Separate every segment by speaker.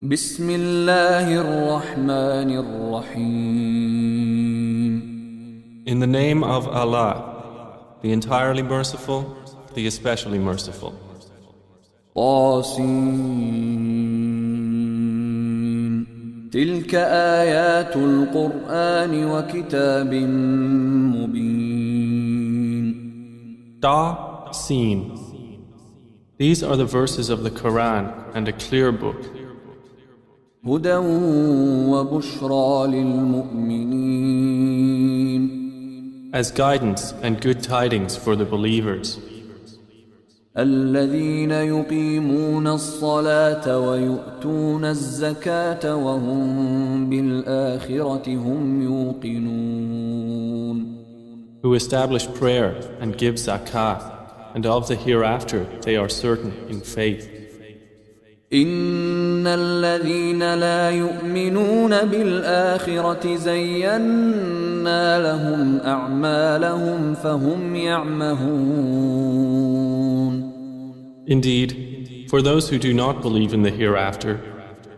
Speaker 1: بسم الله الرحمن الرحيم.
Speaker 2: In the name of Allah, the entirely merciful, the especially merciful.
Speaker 1: طاسين تلك آيات القرآن وكتاب مبين.
Speaker 2: Ta, Sin. These are the verses of the Quran and a clear book,
Speaker 1: هدى وبشرى للمؤمنين.
Speaker 2: as guidance and good tidings for the believers,
Speaker 1: الذين يقيمون الصلاة ويؤتون الزكاة وهم بالآخرة هم يوقنون.
Speaker 2: who establish prayer and give zakah, and of the hereafter they are certain in faith.
Speaker 1: إن الذين لا يؤمنون بالآخرة زينا لهم أعمالهم فهم يعمهون.
Speaker 2: Indeed, for those who do not believe in the hereafter,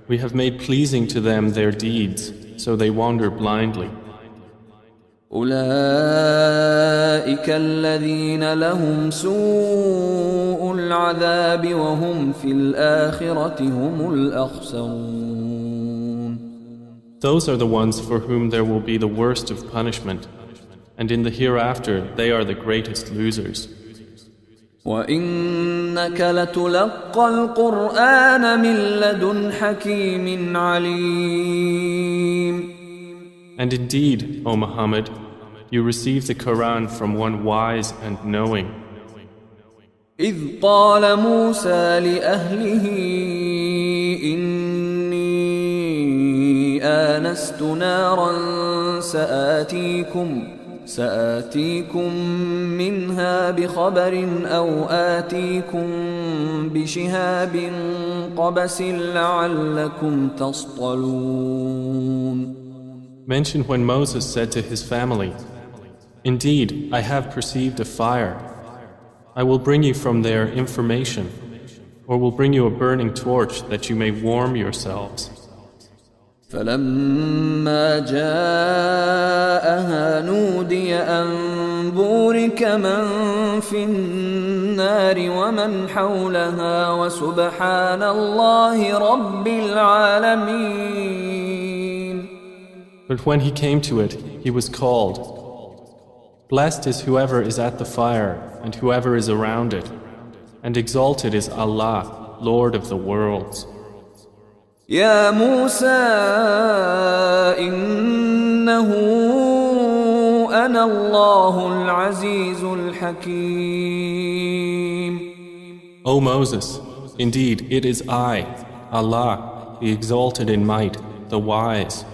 Speaker 2: we have made pleasing to them their deeds, so they wander blindly.
Speaker 1: أولئك الذين لهم سوء العذاب وهم في الآخرة هم الأخسرون.
Speaker 2: Those are the ones for whom there will be the worst of punishment, and in the hereafter they are the greatest losers.
Speaker 1: وإنك لتلقى القرآن من لدن حكيم عليم.
Speaker 2: And indeed, O Muhammad, you receive the Quran from one wise and knowing.
Speaker 1: إذ قال موسى لأهله إني آنست نارا سآتيكم منها بخبر أو آتيكم بشهاب قبس لعلكم تصطلون.
Speaker 2: Mention when Moses said to his family, "Indeed, I have perceived a fire. I will bring you from there information, or will bring you a burning torch that you may warm yourselves."
Speaker 1: فلما جاءها نودي أن بورك من في النار ومن حولها وسبحان الله رب العالمين.
Speaker 2: But when he came to it, he was called, "Blessed is whoever is at the fire and whoever is around it, and exalted is Allah, Lord of the worlds."
Speaker 1: يا موسى إنه أنا الله العزيز الحكيم.
Speaker 2: O Moses, indeed it is I, Allah, the exalted in might, the wise.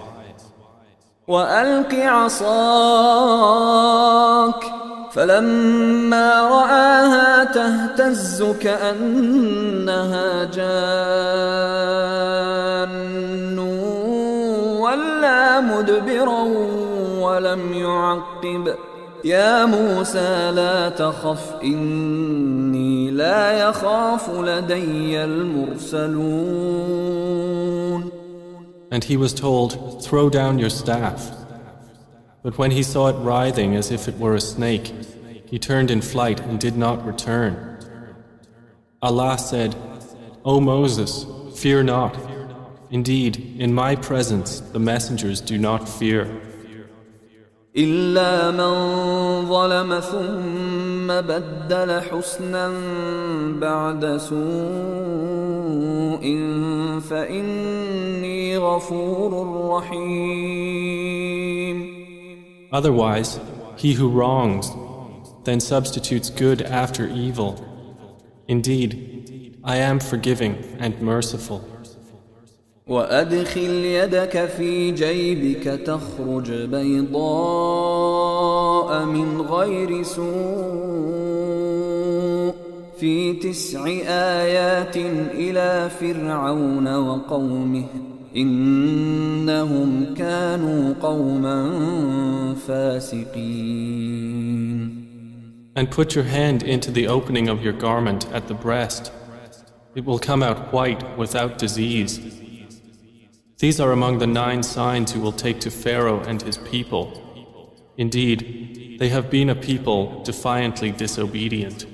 Speaker 1: وألق عصاك فلما رآها تهتز كأنها جان ولا مدبرا ولم يعقب. يا موسى لا تخف إني لا يخاف لدي المرسلون.
Speaker 2: And he was told, "Throw down your staff." But when he saw it writhing as if it were a snake, he turned in flight and did not return. Allah said, "O Moses, fear not. Indeed, in my presence the messengers do not fear.
Speaker 1: إلا من ظلم ثم بدل حسنا بعد سوء فإني غفور رحيم.
Speaker 2: Otherwise, he who wrongs, then substitutes good after evil. Indeed, I am forgiving and merciful.
Speaker 1: وأدخل يدك في جيبك تخرج بيضاء من غير سوء في 9 آيات إلى فرعون وقومه إنهم كانوا قوما فاسقين.
Speaker 2: And put your hand into the opening of your garment at the breast. It will come out white without disease. These are among the 9 signs you will take to Pharaoh and his people. Indeed, they have been a people defiantly disobedient.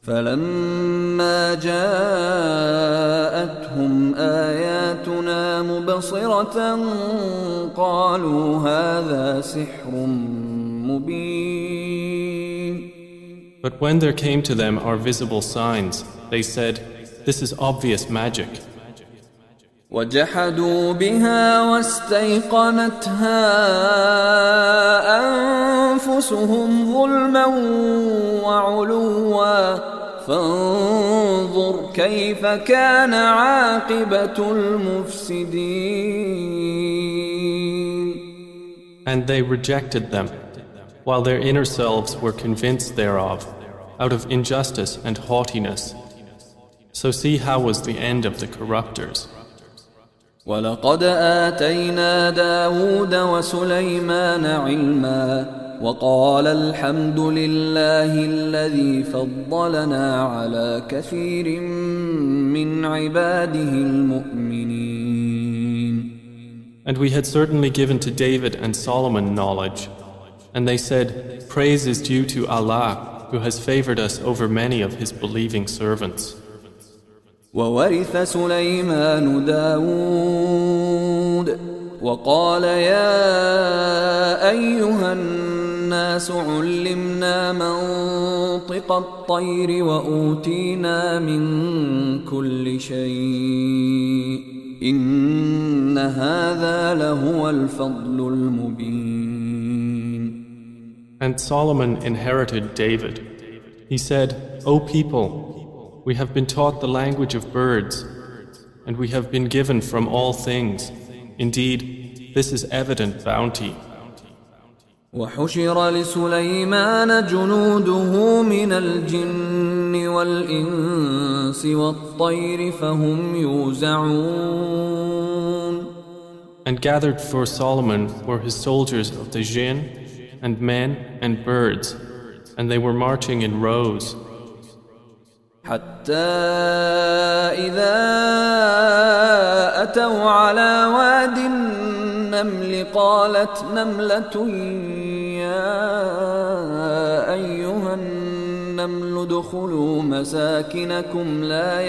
Speaker 1: فلما جاءتهم آياتنا مبصرة قالوا هذا سحر مبين.
Speaker 2: But when there came to them our visible signs, they said, "This is obvious magic."
Speaker 1: وجحدوا بها واستيقنتها أنفسهم ظلما وعلوا فانظر كيف كان عاقبة المفسدين.
Speaker 2: And they rejected them, while their inner selves were convinced thereof, out of injustice and haughtiness. So see how was the end of the corruptors.
Speaker 1: ولقد آتينا داود وسليمان علما وقال الحمد لله الذي فضلنا على كثير من عباده المؤمنين.
Speaker 2: And we had certainly given to David and Solomon knowledge. And they said, "Praise is due to Allah, who has favored us over many of his believing servants."
Speaker 1: وورث سليمان داود وقال يا أيها الناس علمنا منطق الطير وأوتينا من كل شيء إن هذا لهو الفضل المبين.
Speaker 2: And Solomon inherited David. He said, "O people, we have been taught the language of birds, and we have been given from all things. Indeed, this is evident bounty."
Speaker 1: وحشر لسليمان جنوده من الجن والإنس والطير فهم يوزعون.
Speaker 2: And gathered for Solomon were his soldiers of the jinn, and men and birds, and they were marching in rows.
Speaker 1: حتى إذا أتوا على واد النمل قالت نملة يا أيها النمل ادخلوا مساكنكم لا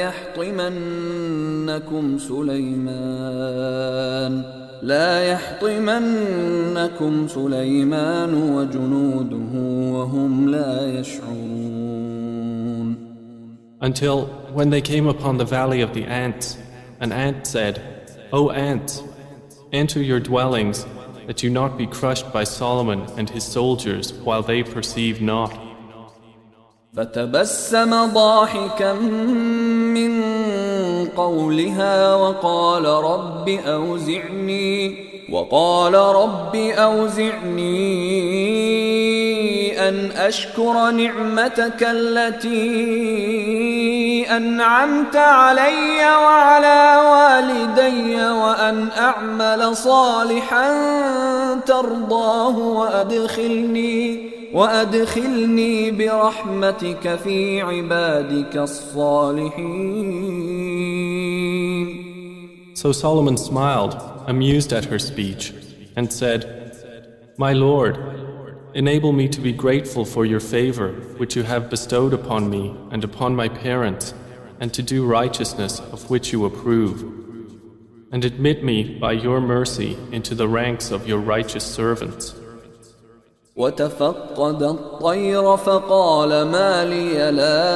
Speaker 1: يحطمنكم سليمان وجنوده وهم لا يشعرون.
Speaker 2: Until when they came upon the valley of the ants, an ant said, "O ants, enter your dwellings, that you not be crushed by Solomon and his soldiers while they perceive not."
Speaker 1: فتبسم ضاحكا من قولها وقال رب أوزعني أن أشكر نعمتك التي أنعمت علي وعلى والدي وأن أعمل صالحا ترضاه وأدخلني برحمتك في عبادك الصالحين.
Speaker 2: So Solomon smiled, amused at her speech, and said, "My Lord, enable me to be grateful for your favor which you have bestowed upon me and upon my parents, and to do righteousness of which you approve. And admit me by your mercy into the ranks of your righteous servants."
Speaker 1: وتفقد الطير فقال ما لي لا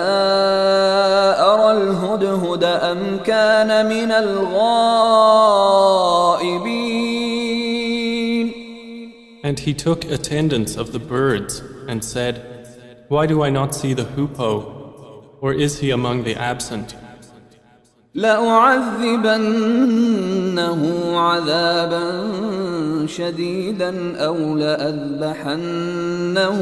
Speaker 1: أرى الهدهد أم كان من الغائبين.
Speaker 2: And he took attendance of the birds and said, "Why do I not see the hoopoe? Or is he among the absent?"
Speaker 1: لأعذبنه عذابا شديدا أو لأذبحنه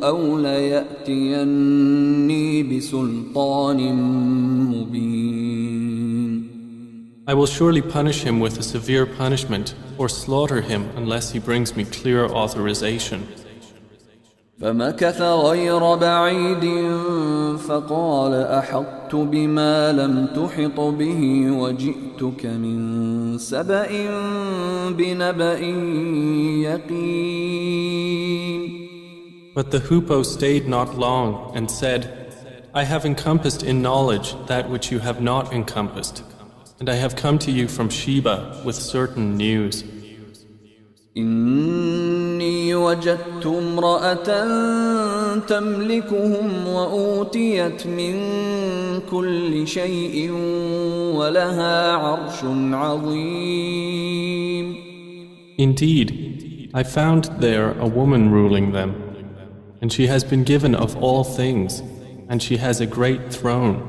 Speaker 1: أو ليأتيني بسلطان مبين.
Speaker 2: I will surely punish him with a severe punishment or slaughter him unless he brings me clear authorization.
Speaker 1: فمكث غير بعيد فقال أحطت بما لم تحط به وجئتك من سبأ بنبأ يقين.
Speaker 2: But the hoopoe stayed not long and said, I have encompassed in knowledge that which you have not encompassed, and I have come to you from Sheba with certain news.
Speaker 1: إني وجدت امرأة تملكهم وأوتيت من كل شيء ولها عرش عظيم.
Speaker 2: Indeed, I found there a woman ruling them, and she has been given of all things, and she has a great throne.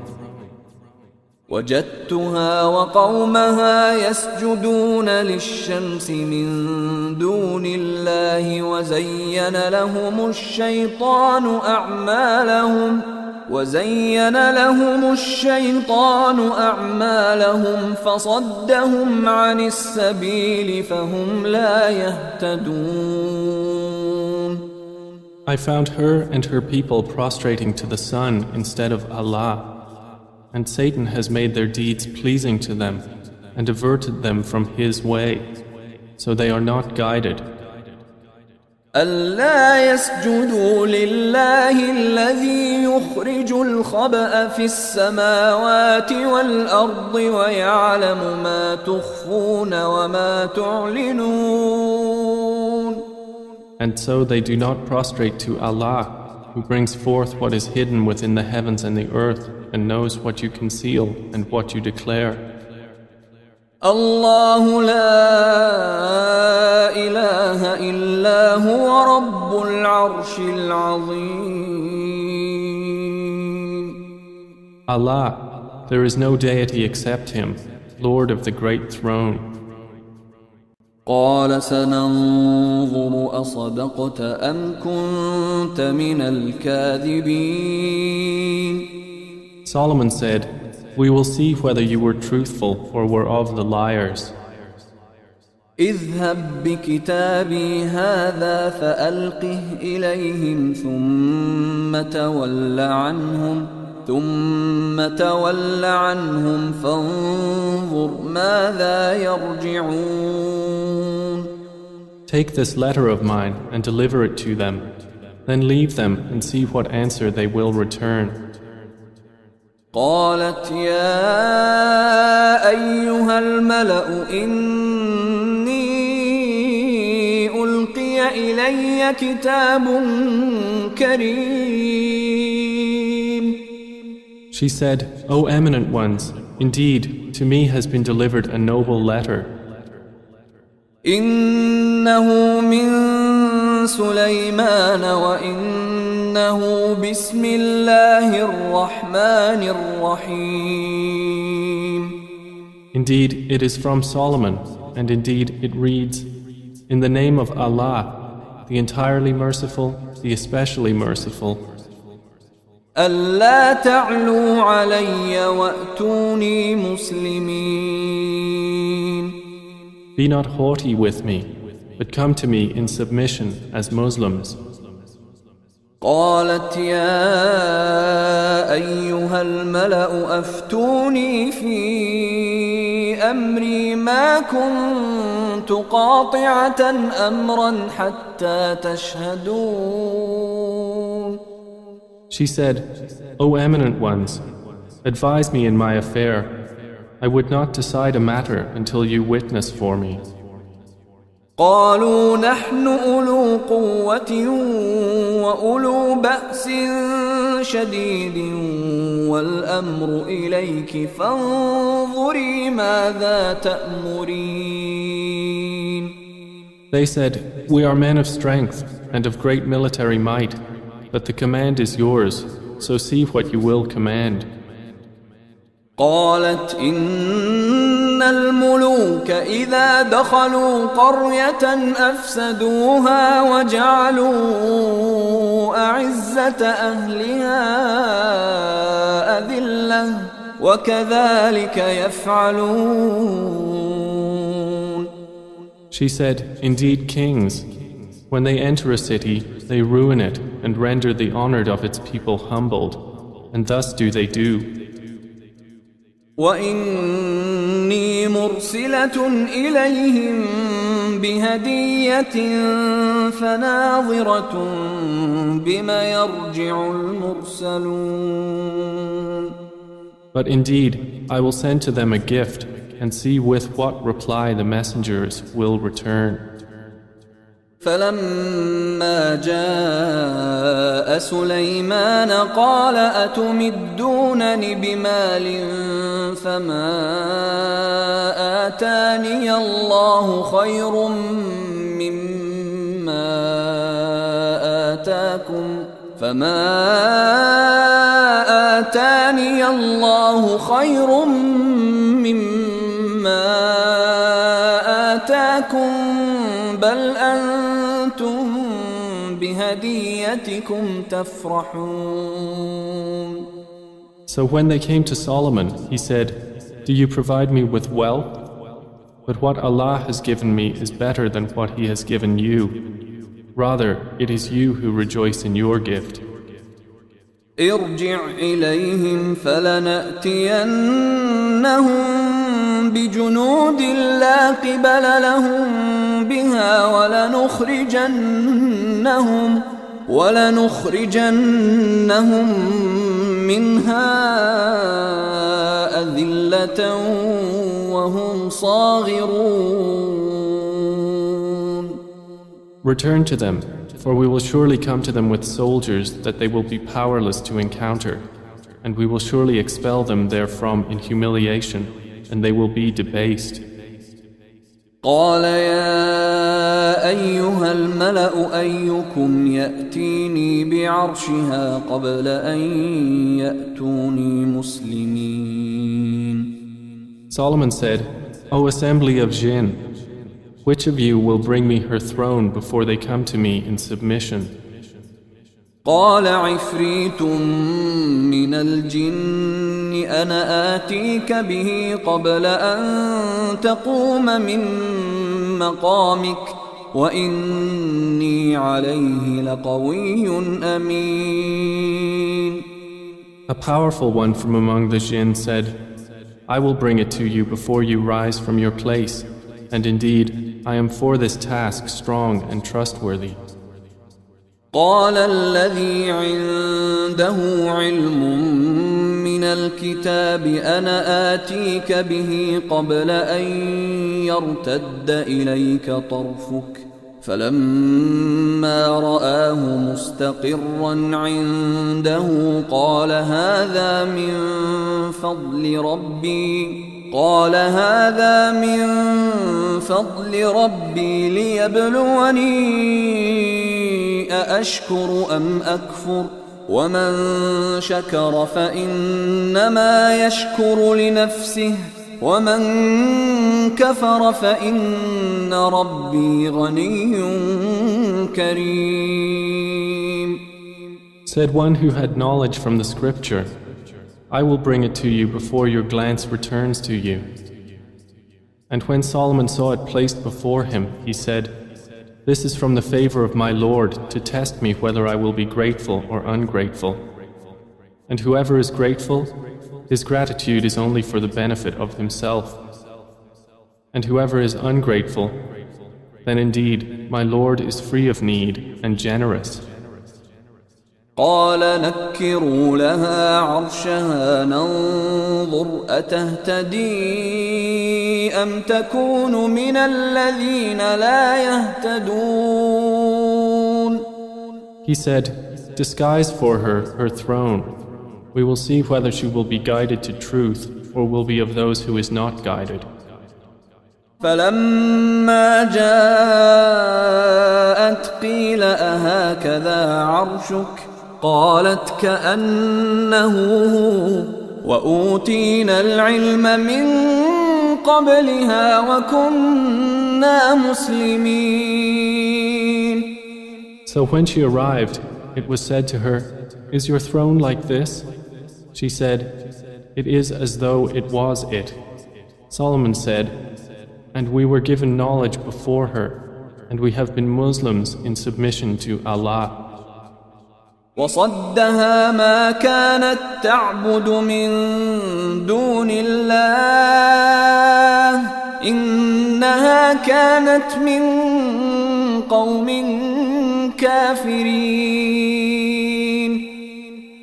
Speaker 1: وجدتها وقومها يسجدون للشمس من دون الله وزين لهم الشيطان أعمالهم فصدهم عن السبيل فهم لا يهتدون.
Speaker 2: I found her and her people prostrating to the sun instead of Allah, and Satan has made their deeds pleasing to them and averted them from his way, so they are not guided.
Speaker 1: ألا يسجدوا لله الذي يخرج الخبأ في السماوات والأرض ويعلم ما تخفون وما تعلنون.
Speaker 2: And so they do not prostrate to Allah, who brings forth what is hidden within the heavens and the earth, and knows what you conceal and what you declare.
Speaker 1: الله لا إله إلا هو رب العرش العظيم.
Speaker 2: Allah, there is no deity except Him, Lord of the great throne.
Speaker 1: قال سننظر أصدقت أم كنت من الكاذبين.
Speaker 2: Solomon said, we will see whether you were truthful or were of the liars.
Speaker 1: اذهب بكتابي هذا فألقه إليهم ثم تول عنهم فانظر ماذا يرجعون.
Speaker 2: Take this letter of mine and deliver it to them, then leave them and see what answer they will return.
Speaker 1: قالت يا أيها الملأ إني ألقي إلي كتاب كريم.
Speaker 2: She said, O eminent ones, indeed, to me has been delivered a noble letter.
Speaker 1: إنه من سليمان وإنه بسم الله الرحمن الرحيم.
Speaker 2: Indeed, it is from Solomon, and indeed it reads, In the name of Allah, the entirely merciful, the especially merciful.
Speaker 1: ألا تعلوا علي وأتوني مسلمين.
Speaker 2: Be not haughty with me, but come to me in submission as Muslims.
Speaker 1: قالت يا أيها الملأ أفتوني في أمري ما كنت قاطعة أمرا حتى تشهدون.
Speaker 2: She said, O eminent ones, advise me in my affair. I would not decide a matter until you witness for me.
Speaker 1: قالوا نحن أولو قوة وأولو بأس شديد والأمر إليك فانظري ماذا تأمرين.
Speaker 2: They said, We are men of strength and of great military might, but the command is yours, so see what you will command.
Speaker 1: قالت إن الملوك إذا دخلوا قرية أفسدوها وجعلوا أعزة أهلها أذلة وكذلك يفعلون.
Speaker 2: She said, Indeed, kings, When they enter a city, they ruin it and render the honored of its people humbled, and thus do they do.
Speaker 1: وإني مرسلة إليهم بهدية فناظرة بما يرجع المرسلون.
Speaker 2: But indeed, I will send to them a gift and see with what reply the messengers will return.
Speaker 1: فلما جاء سليمان قال أتمدونني بمال فما آتاني الله خير مما آتاكم بل أنتم بهديتكم تفرحون.
Speaker 2: So when they came to Solomon, he said, "Do you provide me with wealth? But what Allah has given me is better than what He has given you. Rather, it is you who rejoice in your gift."
Speaker 1: ارجع إليهم فلنأتينهم بجنود لا قبل لهم بها ولنخرجنهم منها أذلة وهم صاغرون.
Speaker 2: Return to them, for we will surely come to them with soldiers that they will be powerless to encounter, and we will surely expel them therefrom in humiliation, and they will be debased.
Speaker 1: قال يا أيها الملأ أيكم يأتيني بعرشها قبل أن يأتوني مسلمين.
Speaker 2: Solomon said, O assembly of jinn, which of you will bring me her throne before they come to me in submission?
Speaker 1: قال عفريت من الجن أنا آتيك به قبل أن تقوم من مقامك وإني عليه لقوي أمين.
Speaker 2: A powerful one from among the jinn said, I will bring it to you before you rise from your place, and indeed I am for this task strong and trustworthy.
Speaker 1: قال الذي عنده علم من الكتاب أنا آتيك به قبل أن يرتد إليك طرفك فلما رآه مستقرا عنده قال هذا من فضل ربي ليبلوني أأشكر أم أكفر ومن شكر فإنما يشكر لنفسه ومن كفر فإن ربي غني كريم.
Speaker 2: Said one who had knowledge from the scripture, I will bring it to you before your glance returns to you. And when Solomon saw it placed before him, he said, This is from the favor of my Lord to test me whether I will be grateful or ungrateful. And whoever is grateful, his gratitude is only for the benefit of himself. And whoever is ungrateful, then indeed my Lord is free of need and generous.
Speaker 1: قال نكروا لها عرشها ننظر أتهتدي أم تكون من الذين لا يهتدون.
Speaker 2: He said, Disguise for her throne. We will see whether she will be guided to truth or will be of those who is not guided.
Speaker 1: فلما جاءت قيل أهكذا عرشك قالت كأنه هو وأوتينا العلم من قبلها وكنا مسلمين.
Speaker 2: So when she arrived, it was said to her, Is your throne like this? She said, It is as though it was it. Solomon said, And we were given knowledge before her, and we have been Muslims in submission to Allah.
Speaker 1: وصدها ما كانت تعبد من دون الله إنها كانت من قوم كافرين.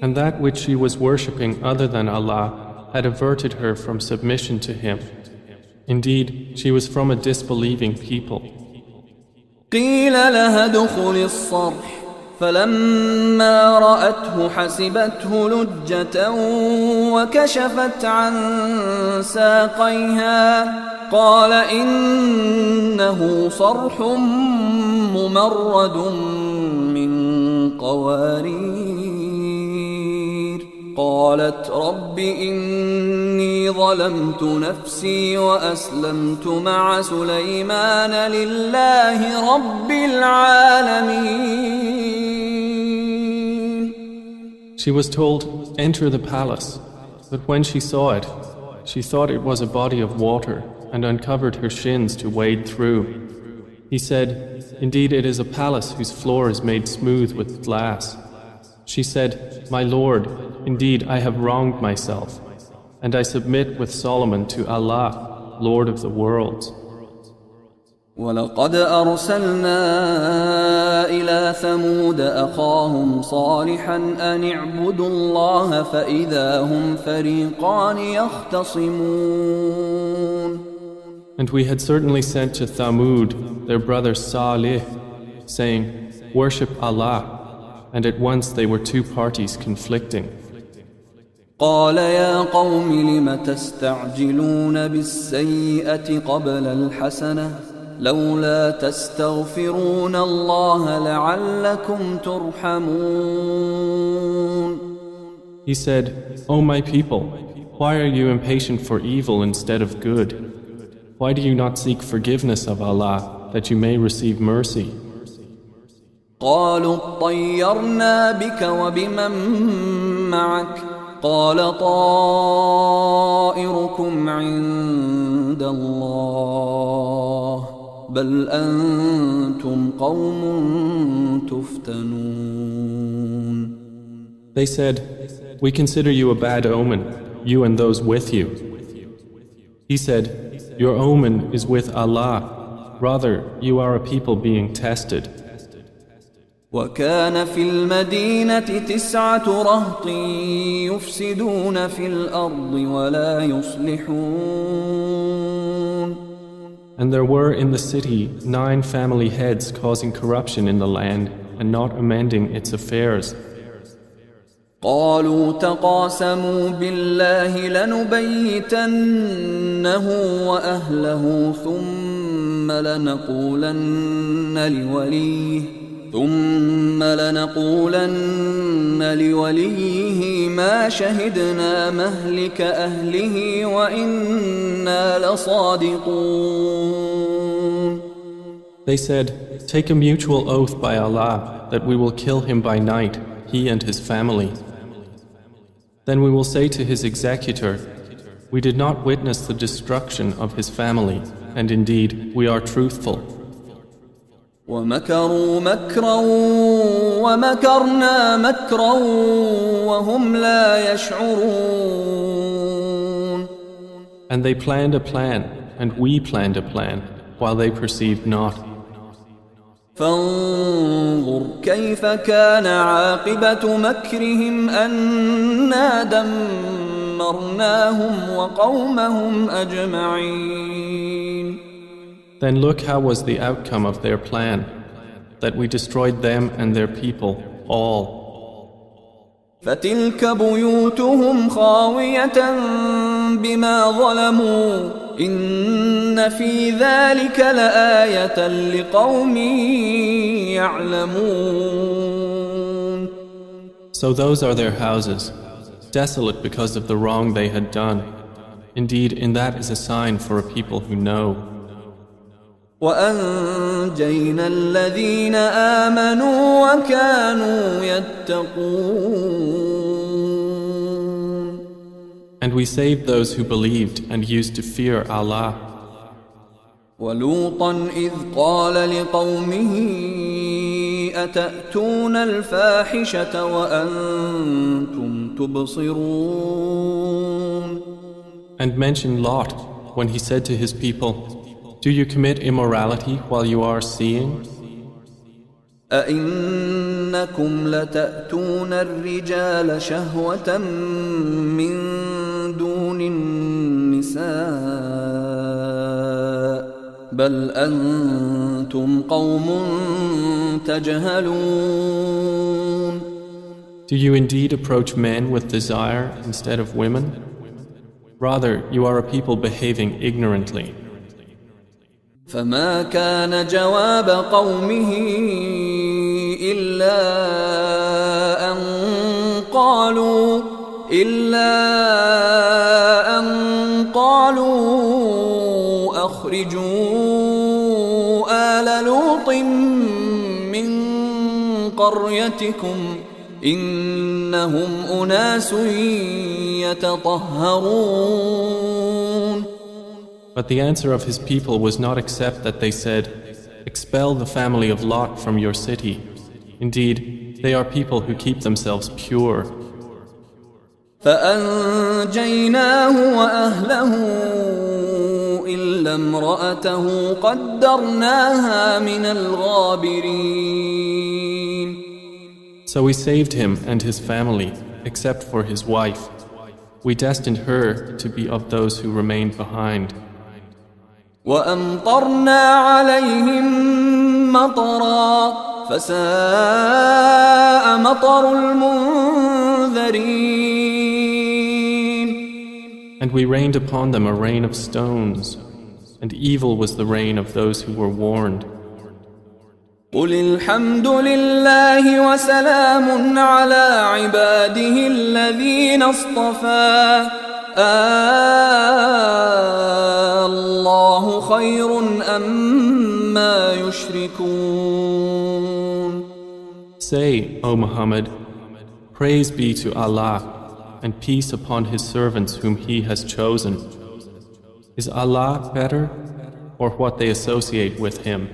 Speaker 2: And that which she was worshipping other than Allah had averted her from submission to Him. Indeed, she was from a disbelieving people.
Speaker 1: قيل لها ادخل الصرح فلما رأته حسبته لجة وكشفت عن ساقيها قال إنه صرح ممرد من قوارير قالت رب إني ظلمت نفسي وأسلمت مع سليمان لله رب العالمين.
Speaker 2: She was told, enter the palace, but when she saw it, she thought it was a body of water and uncovered her shins to wade through. He said, indeed it is a palace whose floor is made smooth with glass. She said, my Lord, indeed I have wronged myself, and I submit with Solomon to Allah, Lord of the worlds.
Speaker 1: ولقد أرسلنا إلى ثمود أخاهم صالحا أن اعبدوا الله فإذا هم فريقان يختصمون.
Speaker 2: And we had certainly sent to Thamud their brother Salih, saying, worship Allah, and at once they were two parties conflicting.
Speaker 1: قال يا قوم لم تستعجلون بالسيئة قبل الحسنة لولا تستغفرون الله لعلكم ترحمون.
Speaker 2: He said, O my people, why are you impatient for evil instead of good? Why do you not seek forgiveness of Allah that you may receive mercy?
Speaker 1: قالوا اطيرنا بك وبمن معك قال طائركم عند الله بل أنتم قوم تفتنون.
Speaker 2: They said, we consider you a bad omen, you and those with you. He said, your omen is with Allah, rather you are a people being tested.
Speaker 1: وكان في المدينة 9 رهط يفسدون في الأرض ولا يصلحون.
Speaker 2: And there were in the city 9 family heads causing corruption in the land and not amending its affairs.
Speaker 1: قالوا تقاسموا بالله لنبيتنه وأهله ثم لنقولن لوليه ما شهدنا مهلك أهله وإنا لصادقون.
Speaker 2: They said, take a mutual oath by Allah that we will kill him by night, he and his family. Then we will say to his executor, we did not witness the destruction of his family, and indeed we are truthful.
Speaker 1: ومكروا مكرا ومكرنا مكرا وهم لا يشعرون.
Speaker 2: And they planned a plan, and we planned a plan, while they perceived not.
Speaker 1: فانظر كيف كان عاقبة مكرهم أنا دمرناهم وقومهم أجمعين.
Speaker 2: Then look how was the outcome of their plan, that we destroyed them and their people, all.
Speaker 1: فتلك بيوتهم خاوية بما ظلموا إن في ذلك لآية لقوم يعلمون.
Speaker 2: So those are their houses, desolate because of the wrong they had done. Indeed, in that is a sign for a people who know.
Speaker 1: وأنجينا الذين آمنوا وكانوا يتقون.
Speaker 2: And we saved those who believed and used to fear Allah.
Speaker 1: ولوطا إذ قال لقومه أتأتون الفاحشة وأنتم تبصرون.
Speaker 2: And mention Lot when he said to his people, do you commit immorality while you are seeing?
Speaker 1: أئنكم لتأتون الرجال شهوة من دون النساء بل أنتم قوم تجهلون.
Speaker 2: Do you indeed approach men with desire instead of women? Rather, you are a people behaving ignorantly.
Speaker 1: فما كان جواب قومه إلا أن قالوا أخرجوا آل لوط من قريتكم إنهم أناس يتطهرون.
Speaker 2: But the answer of his people was not except that they said, expel the family of Lot from your city. Indeed, they are people who keep themselves pure.
Speaker 1: فأنجيناه وأهله إلا امرأته قدرناها من الغابرين.
Speaker 2: So we saved him and his family, except for his wife. We destined her to be of those who remained behind.
Speaker 1: وأمطرنا عليهم مطرا فساء مطر المنذرين.
Speaker 2: And we rained upon them a rain of stones, and evil was the rain of those who were warned.
Speaker 1: قل الحمد لله وسلام على عباده الذين اصطفى الله خير أما يشركون.
Speaker 2: Say, O Muhammad, praise be to Allah and peace upon His servants whom He has chosen. Is Allah better or what they associate with Him?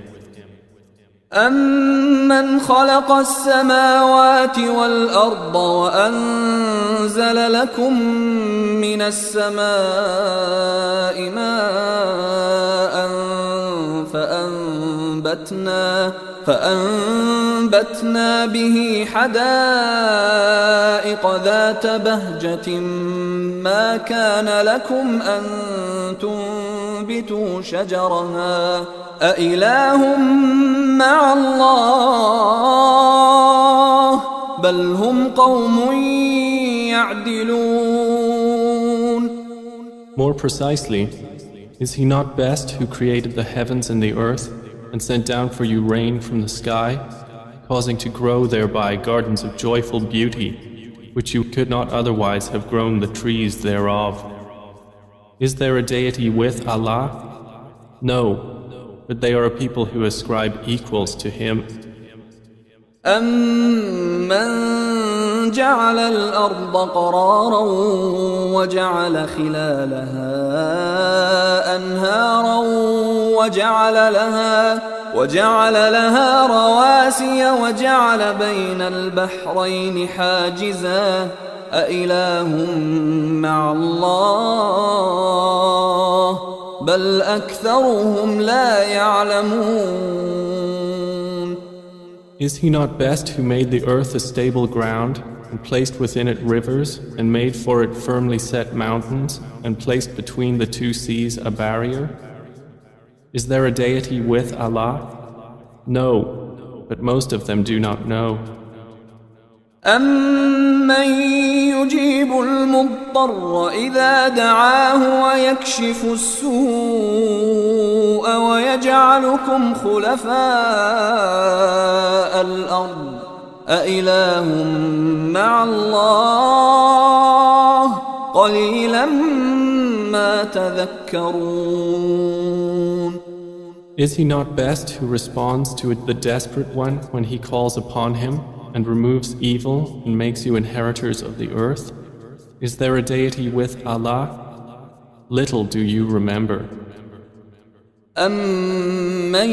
Speaker 1: أَمَّنْ خَلَقَ السَّمَاوَاتِ وَالْأَرْضَ وَأَنزَلَ لَكُم مِّنَ السَّمَاءِ مَاءً فأنبتنا به حدائق ذات بهجة ما كان لكم أن تنبتوا شجرها أإله مع الله بل هم قوم يعدلون.
Speaker 2: More precisely, is He not best who created the heavens and the earth and sent down for you rain from the sky, causing to grow thereby gardens of joyful beauty, which you could not otherwise have grown the trees thereof? Is there a deity with Allah? No, but they are a people who ascribe equals to Him.
Speaker 1: أَمَّنْ جَعَلَ الْأَرْضَ قَرَارًا وَجَعَلَ خِلَالَهَا أَنْهَارًا وَجَعَلَ لَهَا رَوَاسِيَ وَجَعَلَ بَيْنَ الْبَحْرَيْنِ حَاجِزًا أَإِلَٰهٌ مَّعَ اللَّهِ بَلْ أَكْثَرُهُمْ لَا يَعْلَمُونَ.
Speaker 2: Is He not best who made the earth a stable ground and placed within it rivers and made for it firmly set mountains and placed between the two seas a barrier? Is there a deity with Allah? No, but most of them do not know.
Speaker 1: أَمَّن يُجِيبُ الْمُضْطَرَّ إِذَا دَعَاهُ وَيَكْشِفُ السُّوءَ وَيَجْعَلُكُمْ خُلَفَاءَ الْأَرْضِ أَإِلَٰهٌ مَّعَ اللَّهِ قَلِيلًا مَّا تَذَكَّرُونَ.
Speaker 2: Is He not best who responds to the desperate one when he calls upon Him, and removes evil and makes you inheritors of the earth? Is there a deity with Allah? Little do you remember.
Speaker 1: أَمَّن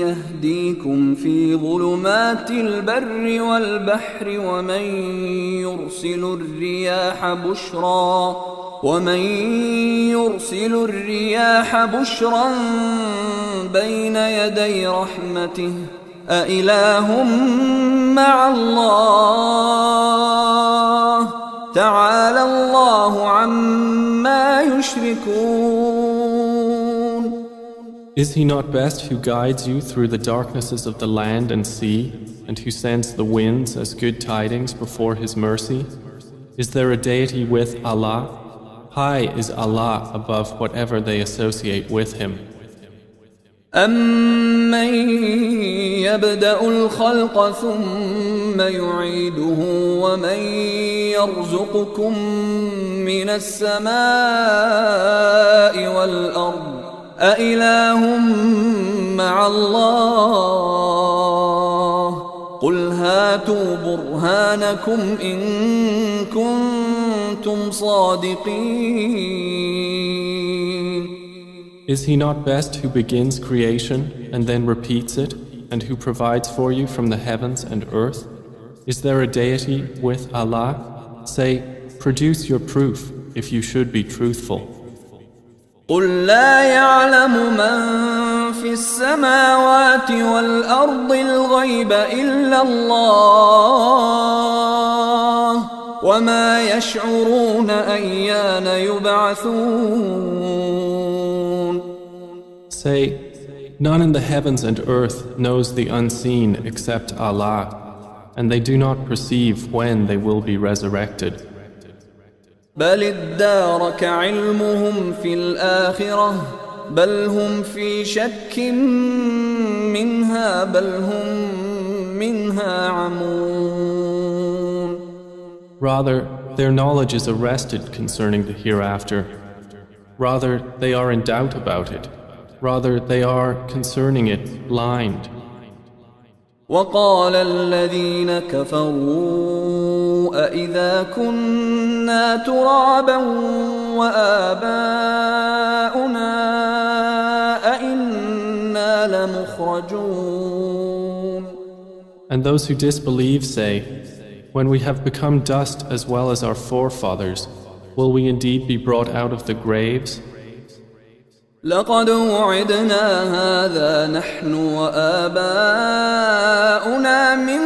Speaker 1: يَهْدِيكُمْ فِي ظُلُمَاتِ الْبَرِّ وَالْبَحْرِ ومن يرسل الرياح بشرا بين يدي رحمته أإله مع الله تعالى الله عما يشركون.
Speaker 2: Is he not best who guides you through the darknesses of the land and sea, and who sends the winds as good tidings before his mercy? Is there a deity with Allah? High is Allah above whatever they associate with him.
Speaker 1: أَمَّن يَبْدَأُ الْخَلْقَ ثُمَّ يُعِيدُهُ وَمَن يَرْزُقُكُم مِّنَ السَّمَاءِ وَالْأَرْضِ أَإِلَٰهٌ مَّعَ اللَّهِ قُلْ هَاتُوا بُرْهَانَكُمْ إِن كُنتُمْ صَادِقِينَ.
Speaker 2: Is he not best who begins creation and then repeats it, and who provides for you from the heavens and earth? Is there a deity with Allah? Say, produce your proof if you should be truthful.
Speaker 1: قُلْ لَا يَعْلَمُ مَنْ فِي السَّمَاوَاتِ وَالْأَرْضِ الْغَيْبَ إِلَّا اللَّهُ وَمَا يَشْعُرُونَ أَيَّانَ يُبْعَثُونَ.
Speaker 2: Say, none in the heavens and earth knows the unseen except Allah, and they do not perceive when they will be resurrected.
Speaker 1: بل ادارك علمهم في الآخرة بل هم في شك منها بل هم منها عمون.
Speaker 2: Rather, their knowledge is arrested concerning the hereafter. Rather, they are in doubt about it. Rather, they are concerning it blind.
Speaker 1: وقال الذين كفروا أإذا كنا ترابا وآباؤنا أإنا لمخرجون.
Speaker 2: And those who disbelieve say, when we have become dust as well as our forefathers, will we indeed be brought out of the graves?
Speaker 1: لقد وعدنا هذا نحن وآباؤنا من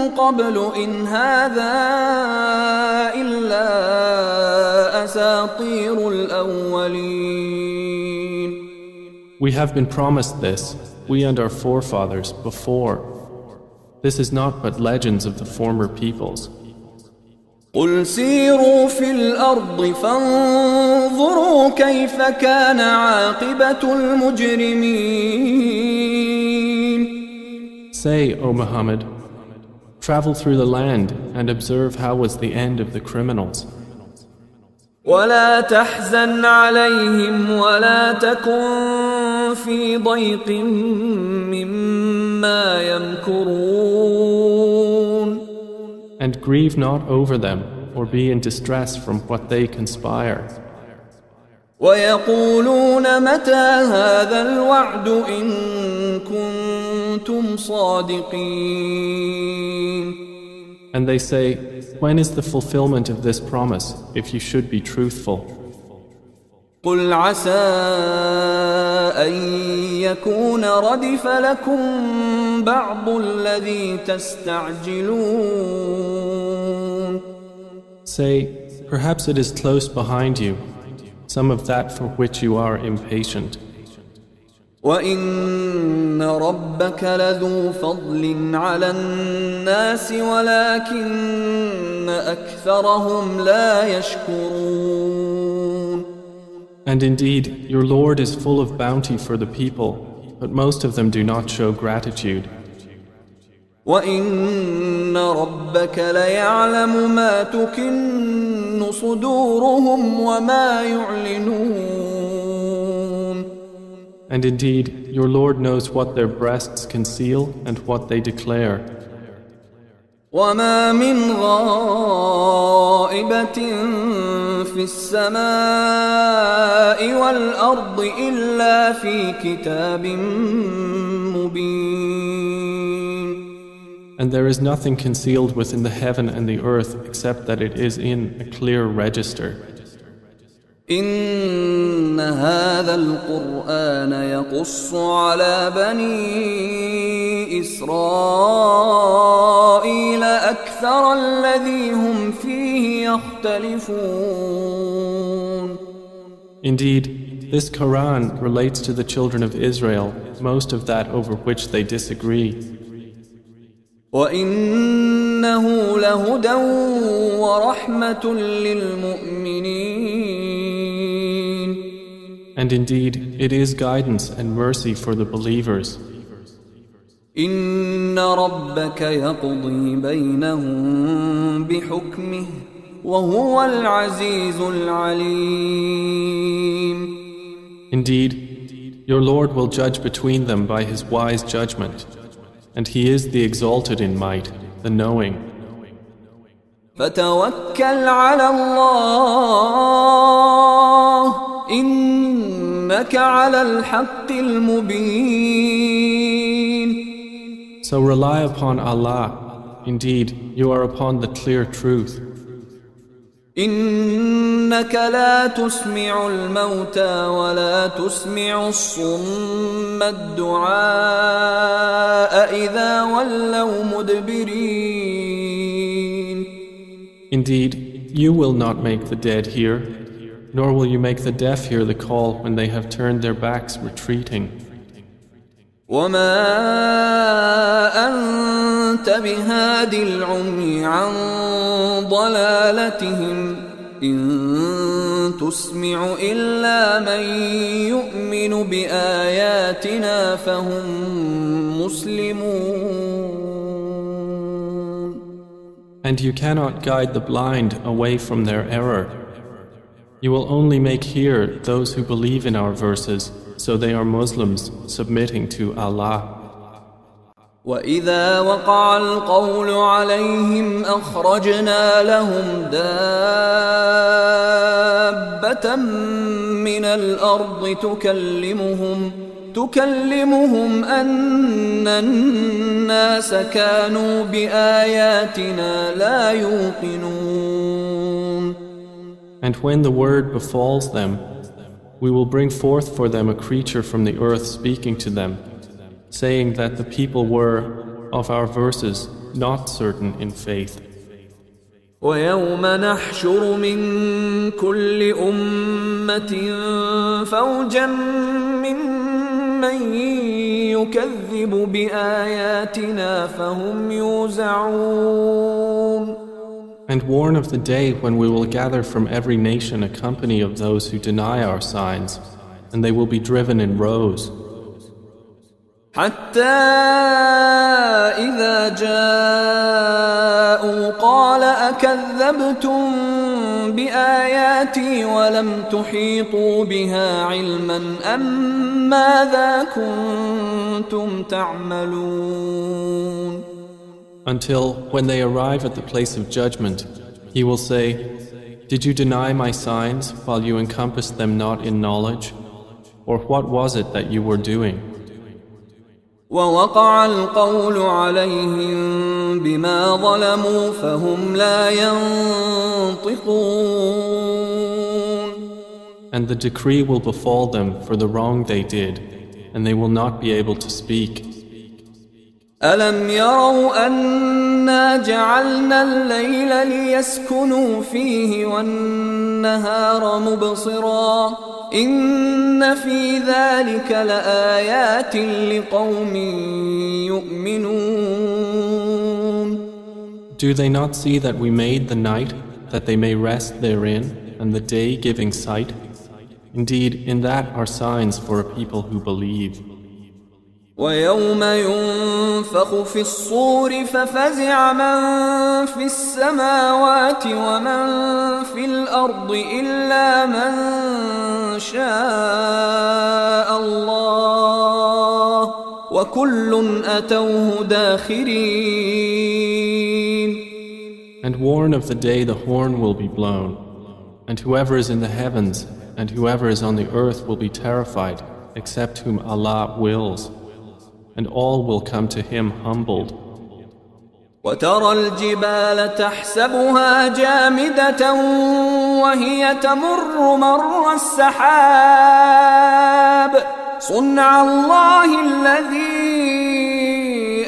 Speaker 1: قبل إن هذا إلا أساطير الأولين.
Speaker 2: We have been promised this, we and our forefathers, before. This is not but legends of the former peoples.
Speaker 1: قل سيروا في الأرض فانظروا كيف كان عاقبة المجرمين.
Speaker 2: Say, O Muhammad, travel through the land and observe how was the end of the criminals.
Speaker 1: ولا تحزن عليهم ولا تكن في ضيق مما يمكرون.
Speaker 2: And grieve not over them, or be in distress from what they conspire.
Speaker 1: ويقولون متى هذا الوعد إن كنتم صادقين.
Speaker 2: And they say, when is the fulfillment of this promise, if you should be truthful?
Speaker 1: قل عسى أن يكون ردف لكم بعض الذي تستعجلون.
Speaker 2: Say, perhaps it is close behind you, some of that for which you are impatient.
Speaker 1: وَإِنَّ رَبَّكَ لَذُو فَضْلٍ عَلَى النَّاسِ وَلَكِنَّ أَكْثَرَهُمْ لَا يَشْكُرُونَ.
Speaker 2: And indeed, your Lord is full of bounty for the people, but most of them do not show gratitude.
Speaker 1: وَإِنَّ رَبَّكَ لَيَعْلَمُ مَا تُكِنُّ صُدُورُهُمْ وَمَا يُعْلِنُونَ.
Speaker 2: And indeed, your Lord knows what their breasts conceal and what they declare.
Speaker 1: وَمَا مِنْ غَائِبَةٍ في السماء والأرض إلا في كتاب مبين.
Speaker 2: And there is nothing concealed within the heaven and the earth except that it is in a clear register.
Speaker 1: إن هذا القرآن يقص على بني إسرائيل أكثر الذي هم فيه يختلفون.
Speaker 2: Indeed, this Quran relates to the children of Israel most of that over which they disagree.
Speaker 1: وإنه لهدى ورحمة للمؤمنين.
Speaker 2: And indeed, it is guidance and mercy for the believers.
Speaker 1: إن ربك يقضي بينهم بحكمه وهو العزيز العليم.
Speaker 2: Indeed, your Lord will judge between them by his wise judgment, and he is the exalted in might, the knowing.
Speaker 1: فتوكل على الله إنك على الحق المبين.
Speaker 2: So rely upon Allah. Indeed, you are upon the clear truth.
Speaker 1: إنك لا تسمع الموتى ولا تسمع الصم الدعاء إذا ولوا مدبرين.
Speaker 2: Indeed, you will not make the dead hear, nor will you make the deaf hear the call when they have turned their backs retreating.
Speaker 1: وما أنت بهاد العمي عن ضلالتهم إن تسمع إلا من يؤمن بآياتنا فهم مسلمون.
Speaker 2: And you cannot guide the blind away from their error. You will only make hear those who believe in our verses, so they are Muslims submitting to Allah.
Speaker 1: وإذا وقع القول عليهم أخرجنا لهم دابة من الأرض تكلمهم أن الناس كانوا بآياتنا لا يوقنون.
Speaker 2: And when the word befalls them, we will bring forth for them a creature from the earth speaking to them, saying that the people were, of our verses, not certain in faith.
Speaker 1: ويوم نحشر من كل أمة فوجا ممن يكذب بآياتنا فهم يوزعون.
Speaker 2: And warn of the day when we will gather from every nation a company of those who deny our signs, and they will be driven in rows.
Speaker 1: حتى إذا جاءوا قال أكذبتم بآياتي ولم تحيطوا بها علما أم ماذا كنتم تعملون.
Speaker 2: Until, when they arrive at the place of judgment, he will say, Did you deny my signs while you encompassed them not in knowledge? Or what was it that you were doing?
Speaker 1: ووقع القول عليهم بما ظلموا فهم لا ينطقون.
Speaker 2: And the decree will befall them for the wrong they did, and they will not be able to speak.
Speaker 1: ألم يروا أنا جعلنا الليل ليسكنوا فيه والنهار مبصرا إن في ذلك لآيات لقوم يؤمنون.
Speaker 2: Do they not see that we made the night that they may rest therein, and the day giving sight? Indeed, in that are signs for a people who believe.
Speaker 1: ويوم ينفخ في الصور ففزع من في السماوات ومن في الأرض إلا من شاء الله وكل أتوه داخرين.
Speaker 2: And warn of the day the horn will be blown. And whoever is in the heavens and whoever is on the earth will be terrified, except whom Allah wills, and all will come to Him humbled.
Speaker 1: وترى الجبال تحسبها جامدة وهي تمر مر السحاب صنع الله الذي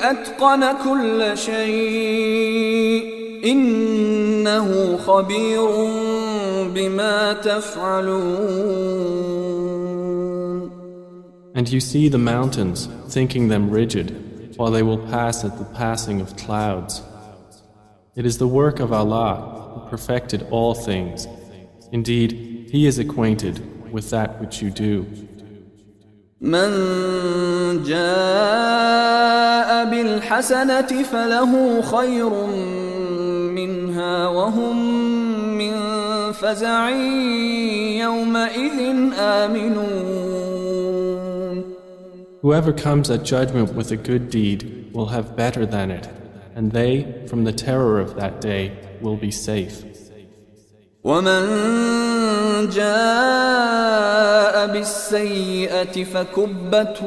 Speaker 1: أتقن كل شيء إنه خبير بما تفعلون.
Speaker 2: And you see the mountains, thinking them rigid, while they will pass at the passing of clouds. It is the work of Allah who perfected all things. Indeed, He is acquainted with that which you do.
Speaker 1: من جاء بالحسنة فله خير منها وهم من فزع يومئذ آمنون.
Speaker 2: Whoever comes at judgment with a good deed will have better than it, and they, from the terror of that day, will be safe.
Speaker 1: ومن جاء بالسيئة فكبت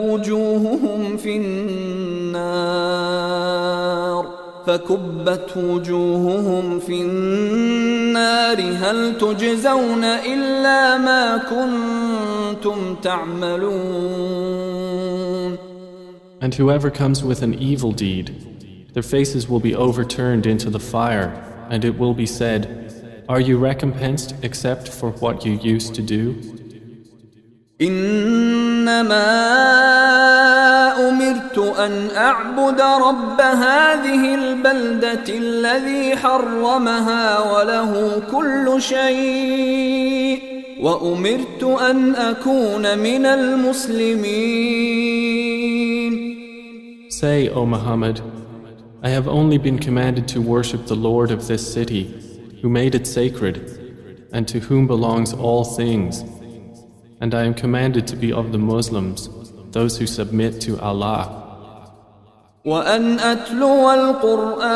Speaker 1: وجوههم في النار هل تجزون إلا ما كنتم تعملون.
Speaker 2: And whoever comes with an evil deed, their faces will be overturned into the fire, and it will be said, are you recompensed except for what you used to do?
Speaker 1: إنما أمرت أن أعبد رب هذه البلدة الذي حرمها وله كل شيء وأمرت أن أكون من المسلمين.
Speaker 2: Say, O Muhammad, I have only been commanded to worship the Lord of this city, who made it sacred, and to whom belongs all things. And I am commanded to be of the Muslims, those who submit to Allah.
Speaker 1: وأن أتلو القرآن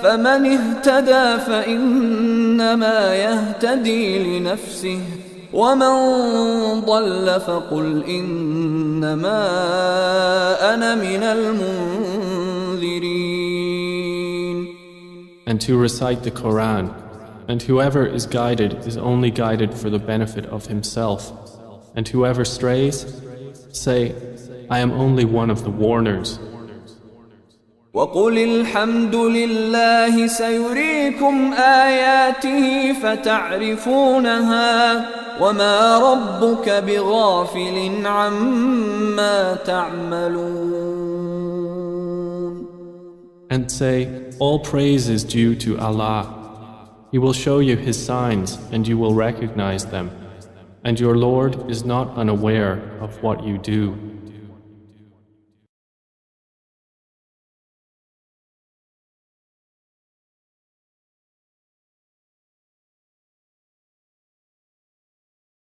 Speaker 1: فمن اهتدى فإنما يهتدي لنفسه ومن ضل فقل إنما أنا من المنذرين.
Speaker 2: And to recite the Quran, and whoever is guided is only guided for the benefit of himself, and whoever strays, say, I am only one of the warners.
Speaker 1: وقل الحمد لله سيريكم آياته فتعرفونها وما ربك بغافل عما تعملون.
Speaker 2: And say, all praise is due to Allah. He will show you His signs and you will recognize them. And your Lord is not unaware of what you do.